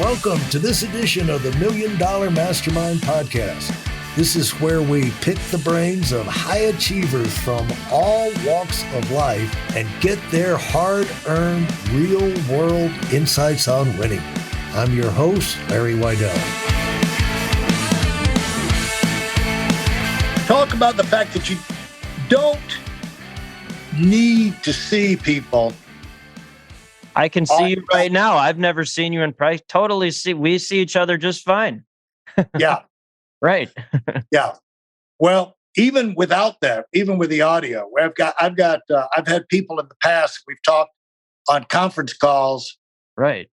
Welcome to this edition of the Million Dollar Mastermind podcast. This is where we pick the brains of high achievers from all walks of life and get their hard-earned, real-world insights on winning. I'm your host, Larry Weidel. Talk about the fact that you don't need to see people. I can see you right now. I've never seen you in price. We see each other just fine. Yeah. Right. Yeah. Well, even without that, even with the audio, I've had people in the past, we've talked on conference calls, right,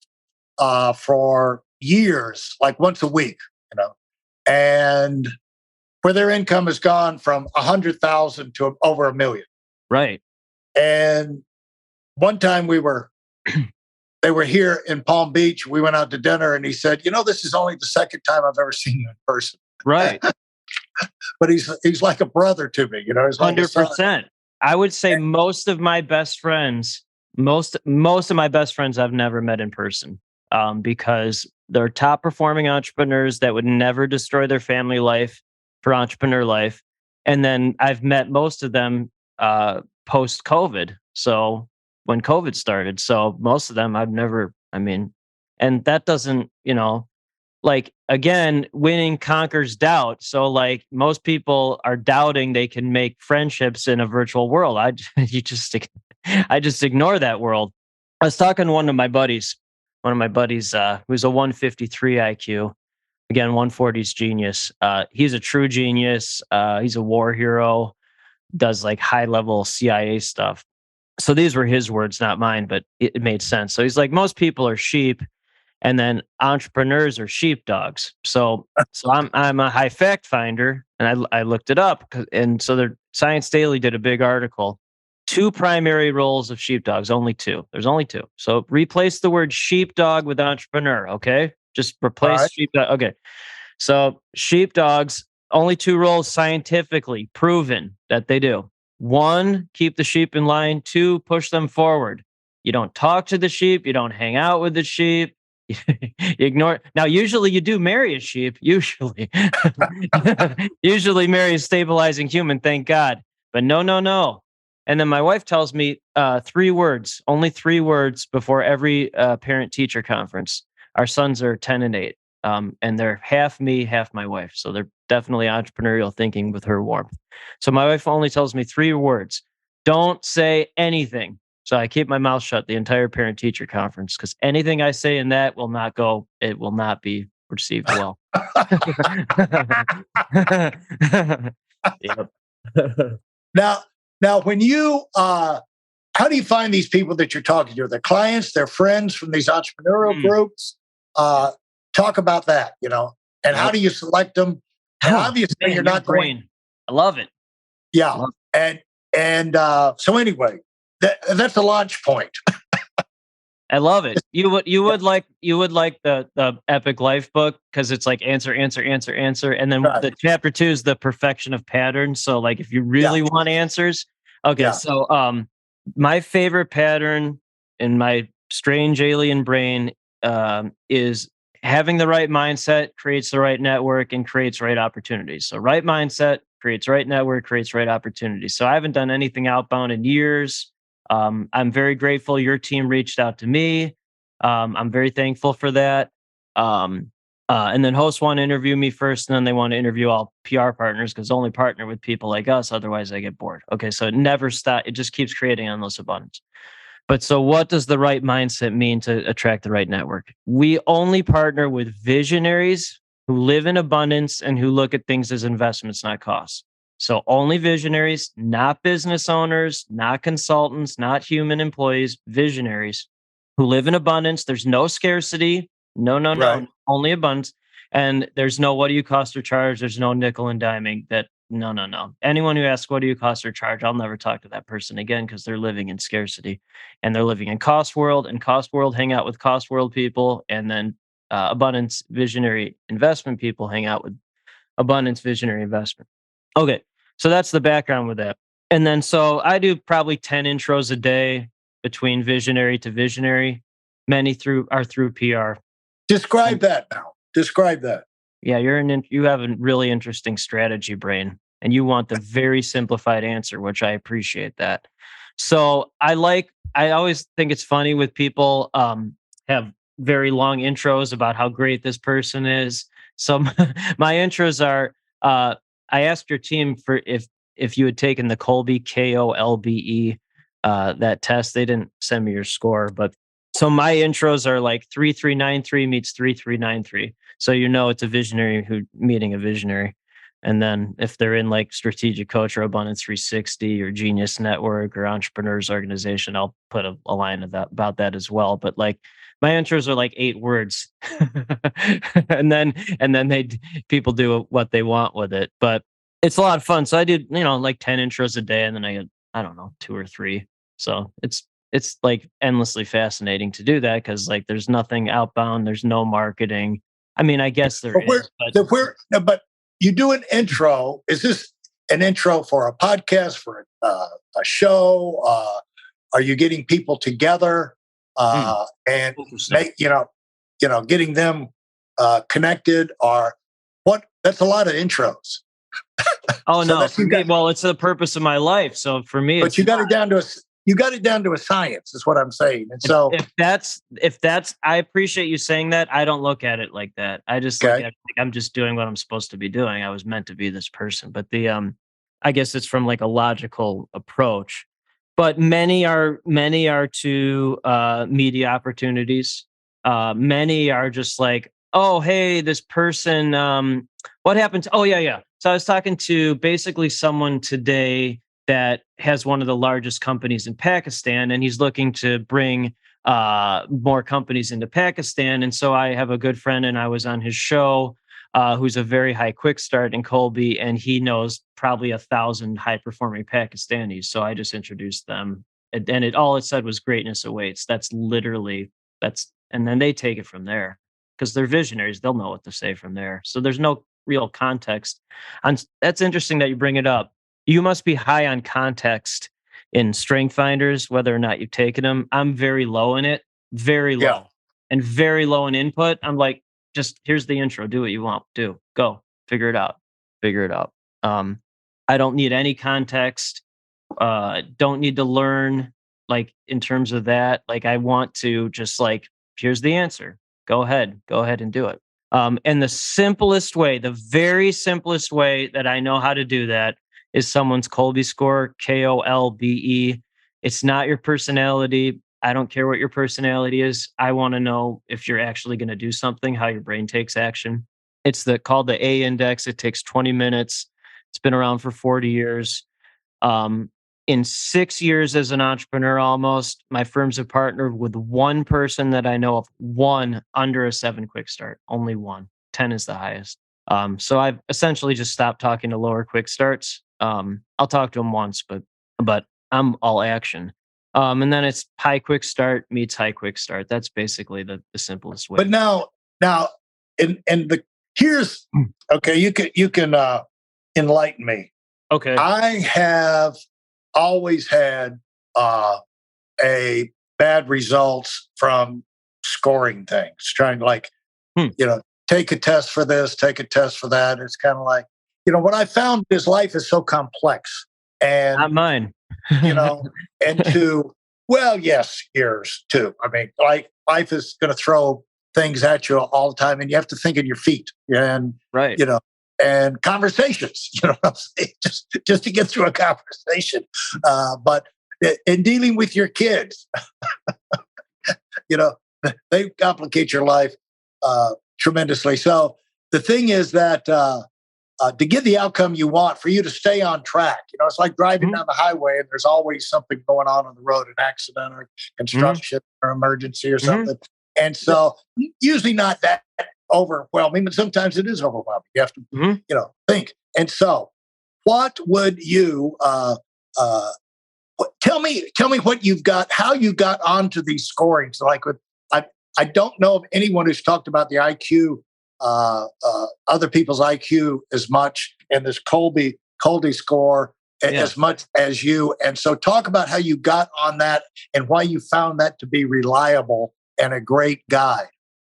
for years, like once a week, and where their income has gone from 100,000 to over $1 million. Right. And one time they were here in Palm Beach. We went out to dinner and he said, this is only the second time I've ever seen you in person. Right. But he's like a brother to me, he's like 100%. I would say most of my best friends I've never met in person, because they're top performing entrepreneurs that would never destroy their family life for entrepreneur life. And then I've met most of them post COVID. So when COVID started. So most of them and that doesn't, again, winning conquers doubt. So most people are doubting they can make friendships in a virtual world. I just ignore that world. I was talking to one of my buddies who's a 153 IQ. Again, 140's genius. He's a true genius. He's a war hero, does high level CIA stuff. So these were his words, not mine, but it made sense. So he's like, most people are sheep, and then entrepreneurs are sheepdogs. So I'm a high fact finder, and I looked it up, and so Science Daily did a big article. 2 primary roles of sheepdogs, only 2. There's only 2. So replace the word sheepdog with entrepreneur. Okay, just replace right. Sheepdog. Okay, so sheepdogs, only 2 roles scientifically proven that they do. 1, keep the sheep in line. 2, push them forward. You don't talk to the sheep. You don't hang out with the sheep. You ignore. Now, usually you do marry a sheep. Usually marry a stabilizing human. Thank God. But no. And then my wife tells me 3 words, only 3 words before every parent-teacher conference. Our sons are 10 and 8. And they're half me, half my wife. So they're definitely entrepreneurial thinking with her warmth. So my wife only tells me 3 words. Don't say anything. So I keep my mouth shut the entire parent-teacher conference, because anything I say in that will not be received well. Yep. Now, when you, how do you find these people that you're talking to? Their clients, their friends from these entrepreneurial groups? Talk about that, and how do you select them? And obviously, you're not going. I love it. Yeah, and so anyway, that's a launch point. I love it. You would like the BrEpic Life book, because it's like answer, and then the chapter 2 is the perfection of patterns. So if you really want answers, okay. Yeah. So my favorite pattern in my strange alien brain is having the right mindset creates the right network and creates right opportunities. So right mindset creates right network, creates right opportunities. So I haven't done anything outbound in years. I'm very grateful your team reached out to me. I'm very thankful for that. And then hosts want to interview me first, and then they want to interview all PR partners, because only partner with people like us. Otherwise, I get bored. Okay, so it never stops. It just keeps creating endless abundance. But so what does the right mindset mean to attract the right network? We only partner with visionaries who live in abundance and who look at things as investments, not costs. So only visionaries, not business owners, not consultants, not human employees, visionaries who live in abundance. There's no scarcity. No, only abundance. And there's no what do you cost or charge. There's no nickel and diming. No. Anyone who asks what do you cost or charge, I'll never talk to that person again, because they're living in scarcity and they're living in cost world, and cost world hang out with cost world people, and then abundance visionary investment people hang out with abundance visionary investment. Okay, so that's the background with that. And then so I do probably 10 intros a day between visionary to visionary. Many are through PR. Describe that now. Describe that. Yeah, you have a really interesting strategy brain, and you want the very simplified answer, which I appreciate that. So I always think it's funny with people have very long intros about how great this person is. So my intros are I asked your team for if you had taken the Kolbe Kolbe that test. They didn't send me your score, but so my intros are like 3393 meets 3393. So it's a visionary who meeting a visionary. And then if they're in like Strategic Coach or Abundance 360 or Genius Network or Entrepreneurs Organization, I'll put a line of that about that as well. But like my intros are like 8 words, and then people do what they want with it. But it's a lot of fun. So I do like 10 intros a day, and then I get I don't know 2 or 3. So it's like endlessly fascinating to do that because like there's nothing outbound, there's no marketing. I mean, I guess there is, but you do an intro. Is this an intro for a podcast, for a show? Are you getting people together and getting them connected? Or what? That's a lot of intros. Oh no! For me, it's the purpose of my life. So for me, but you got it down to a science, is what I'm saying. And so if that's, I appreciate you saying that. I don't look at it like that. I just look at it like I'm just doing what I'm supposed to be doing. I was meant to be this person, but I guess it's from like a logical approach. But many are to media opportunities. Many are just like, oh hey, this person. What happened? Oh yeah. So I was talking to basically someone today that has one of the largest companies in Pakistan, and he's looking to bring more companies into Pakistan. And so I have a good friend, and I was on his show, who's a very high quick start in Kolbe, and he knows probably 1,000 high performing Pakistanis. So I just introduced them, and all it said was greatness awaits. And then they take it from there because they're visionaries. They'll know what to say from there. So there's no real context. And that's interesting that you bring it up. You must be high on context in Strength Finders, whether or not you've taken them. I'm very low in it, very low, and very low in input. I'm like, just here's the intro. Do what you want. Go. Figure it out. I don't need any context. Don't need to learn, like, in terms of that. Like, I want to just like, here's the answer. Go ahead and do it. And the very simplest way that I know how to do that is someone's Kolbe score, Kolbe. It's not your personality. I don't care what your personality is. I want to know if you're actually going to do something, how your brain takes action. It's called the A index. It takes 20 minutes. It's been around for 40 years. In 6 years as an entrepreneur, almost, my firms have partnered with one person that I know of, one under a 7 quick start, only one. 10 is the highest. So I've essentially just stopped talking to lower quick starts. I'll talk to them once, but I'm all action. And then it's high quick start meets high quick start. That's basically the simplest way. But now, here's okay. You can enlighten me. Okay. I have always had a bad results from scoring things, trying to like, take a test for this, take a test for that. It's kind of like, what I found is life is so complex, and not mine. And yes, yours too. I mean, like, life is going to throw things at you all the time, and you have to think on your feet, and right. And conversations, just to get through a conversation. But in dealing with your kids, they complicate your life tremendously. So the thing is that to get the outcome you want, for you to stay on track, it's like driving down the highway and there's always something going on the road, an accident or construction or emergency or something. And so usually not that overwhelming, but sometimes it is overwhelming. You have to, think. And so what would you, tell me what you've got, how you got onto these scorings. Like I don't know of anyone who's talked about the IQ, other people's IQ as much, and this Kolbe score as much as you. And so talk about how you got on that and why you found that to be reliable and a great guide.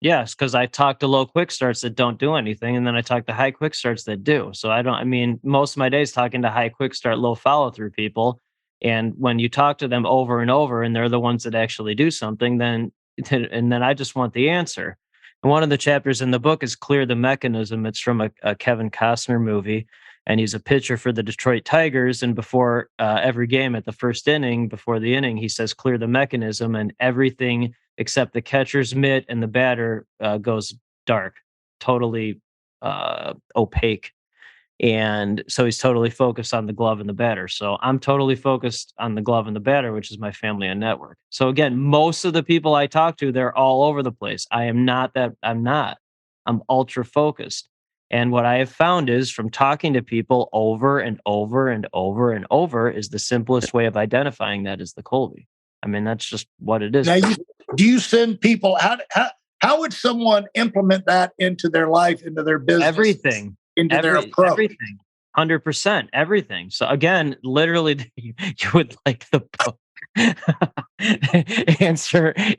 Yes, because I talk to low quick starts that don't do anything, and then I talk to high quick starts that do. So I mean, most of my days talking to high quick start, low follow through people. And when you talk to them over and over, and they're the ones that actually do something, then I just want the answer. And one of the chapters in the book is Clear the Mechanism. It's from a Kevin Costner movie, and he's a pitcher for the Detroit Tigers. And before every game at the first inning, before the inning, he says, clear the mechanism, and everything except the catcher's mitt and the batter goes dark, totally opaque. And so he's totally focused on the glove and the batter. So I'm totally focused on the glove and the batter, which is my family and network. So again, most of the people I talk to, they're all over the place. I am not that. I'm not. I'm ultra focused. And what I have found is from talking to people over and over and over and over is the simplest way of identifying that is the Kolbe. I mean, that's just what it is. Now, do you send people how would someone implement that into their life, into their business? Everything. Into their approach. Everything. 100%. Everything. So again, literally, you would like the book. answer. Yeah,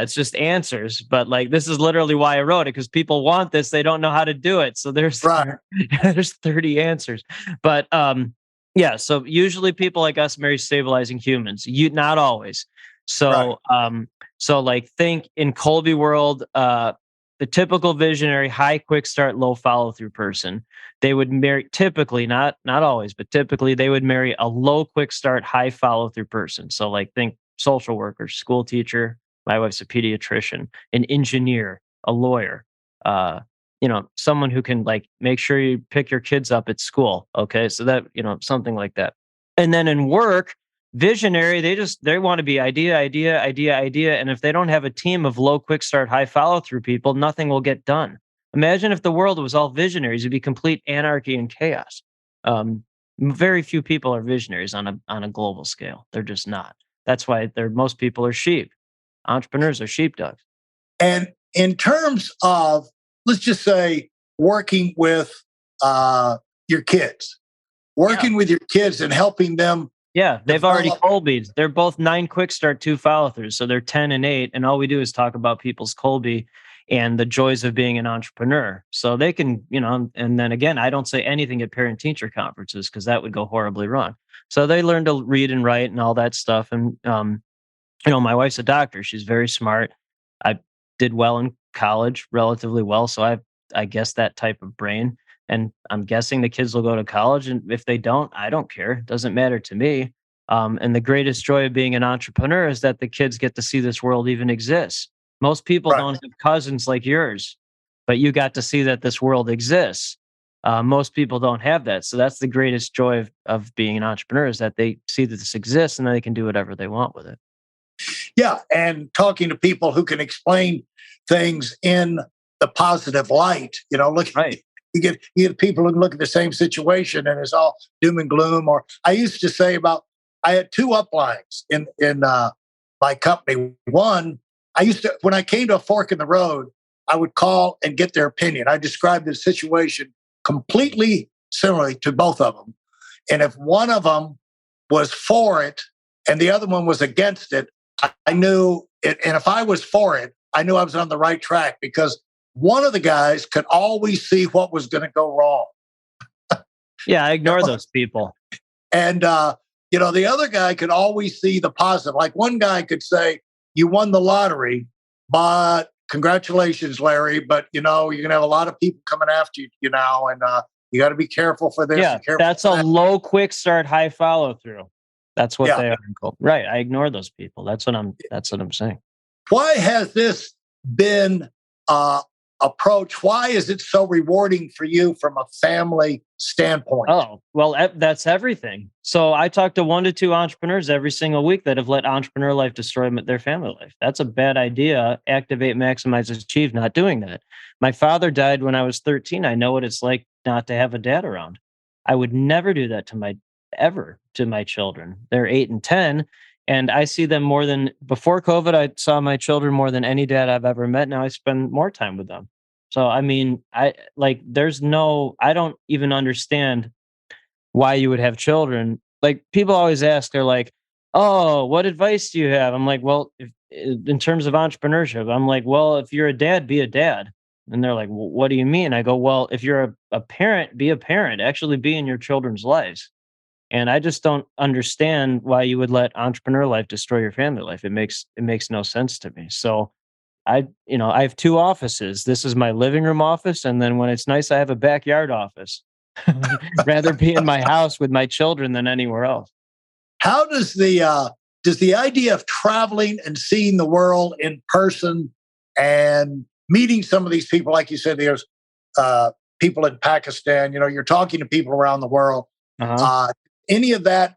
it's just answers. But like, this is literally why I wrote it, because people want this. They don't know how to do it. So there's 30 answers. But yeah, so usually people like us marry stabilizing humans. Not always. So so like think in Kolbe world, the typical visionary, high quick start, low follow through person, they would marry typically, not always, but typically they would marry a low quick start, high follow through person. So like think social worker, school teacher, my wife's a pediatrician, an engineer, a lawyer, someone who can like make sure you pick your kids up at school. Okay. So that, something like that. And then in work, visionary, they want to be idea. And if they don't have a team of low quick start, high follow through people, nothing will get done. Imagine if the world was all visionaries, it'd be complete anarchy and chaos. Very few people are visionaries on a global scale. They're just not. That's why most people are sheep. Entrepreneurs are sheepdogs. And in terms of, let's just say, working with your kids, with your kids and helping them. Yeah, they've already Kolbe'd. They're both 9 quick start, 2 follow throughs. So they're 10 and 8. And all we do is talk about people's Kolbe and the joys of being an entrepreneur. So they can, and then again, I don't say anything at parent teacher conferences because that would go horribly wrong. So they learn to read and write and all that stuff. And, my wife's a doctor. She's very smart. I did well in college, relatively well. So I guess that type of brain. And I'm guessing the kids will go to college. And if they don't, I don't care. It doesn't matter to me. And the greatest joy of being an entrepreneur is that the kids get to see this world even exists. Most people don't have cousins like yours, but you got to see that this world exists. Most people don't have that. So that's the greatest joy of being an entrepreneur is that they see that this exists and then they can do whatever they want with it. Yeah. And talking to people who can explain things in the positive light, You get people who look at the same situation and it's all doom and gloom. Or I used to say I had 2 uplines in my company. One, when I came to a fork in the road, I would call and get their opinion. I described the situation completely similarly to both of them. And if one of them was for it and the other one was against it, I knew it. And if I was for it, I knew I was on the right track because one of the guys could always see what was going to go wrong. Yeah, I ignore those people. And, the other guy could always see the positive. Like one guy could say, you won the lottery, but congratulations, Larry. But, you're going to have a lot of people coming after you, and you got to be careful for this. Yeah, that's a low quick start, high follow through. That's what they are. Right. I ignore those people. That's what I'm saying. Why has this been approach? Why is it so rewarding for you from a family standpoint? Oh, well, that's everything. So I talk to 1 to 2 entrepreneurs every single week that have let entrepreneur life destroy their family life. That's a bad idea. Activate, maximize, achieve, not doing that. My father died when I was 13. I know what it's like not to have a dad around. I would never do that to my children. They're 8 and 10. And I see them more than before COVID. I saw my children more than any dad I've ever met. Now I spend more time with them. So, I mean, I don't even understand why you would have children. Like people always ask, they're like, oh, what advice do you have? I'm like, well, in terms of entrepreneurship, I'm like, well, if you're a dad, be a dad. And they're like, well, what do you mean? I go, well, if you're a parent, be a parent, actually be in your children's lives. And I just don't understand why you would let entrepreneur life destroy your family life. It makes no sense to me. So I have two offices. This is my living room office. And then when it's nice, I have a backyard office. Rather be in my house with my children than anywhere else. How does the idea of traveling and seeing the world in person and meeting some of these people, like you said, there's people in Pakistan, you're talking to people around the world. Any of that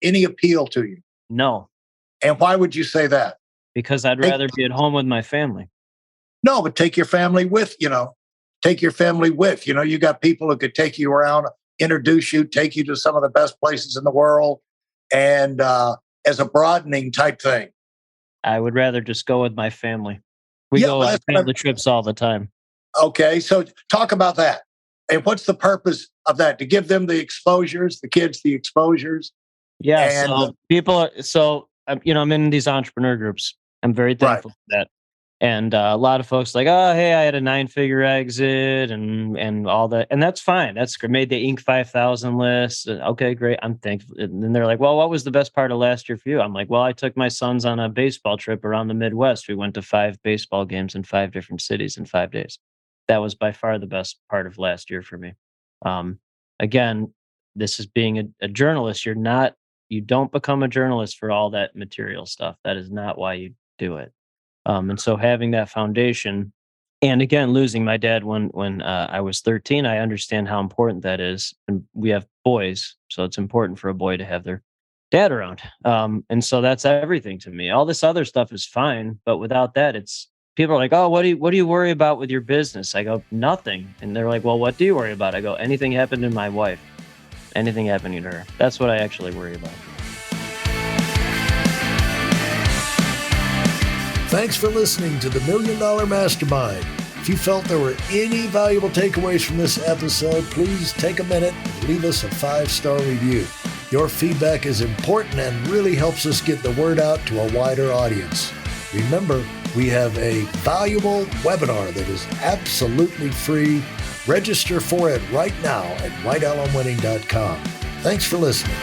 any appeal to you? No. And why would you say that? Because I'd rather be at home with my family. No, but take your family with, take your family with, you got people who could take you around, introduce you, take you to some of the best places in the world, and as a broadening type thing. I would rather just go with my family. We go on family trips all the time. Okay, so talk about that. And what's the purpose of that? To give them the exposures, the kids the exposures? Yeah, I'm in these entrepreneur groups. I'm very thankful for that. And a lot of folks like, oh, hey, I had a 9-figure exit and all that. And that's fine. That's great. Made the Inc. 5,000 list. Okay, great. I'm thankful. And then they're like, well, what was the best part of last year for you? I'm like, well, I took my sons on a baseball trip around the Midwest. We went to 5 baseball games in 5 different cities in 5 days. That was by far the best part of last year for me. Again, this is being a journalist. You don't become a journalist for all that material stuff. That is not why you do it. And so having that foundation, and again, losing my dad when I was 13, I understand how important that is. And we have boys, so it's important for a boy to have their dad around. And so that's everything to me. All this other stuff is fine, but without that, people are like, oh, what do you worry about with your business? I go, nothing. And they're like, well, what do you worry about? I go, anything happened to my wife, anything happening to her. That's what I actually worry about. Thanks for listening to the Million Dollar Mastermind. If you felt there were any valuable takeaways from this episode, please take a minute and leave us a 5-star review. Your feedback is important and really helps us get the word out to a wider audience. Remember, we have a valuable webinar that is absolutely free. Register for it right now at weidelonwinning.com. Thanks for listening.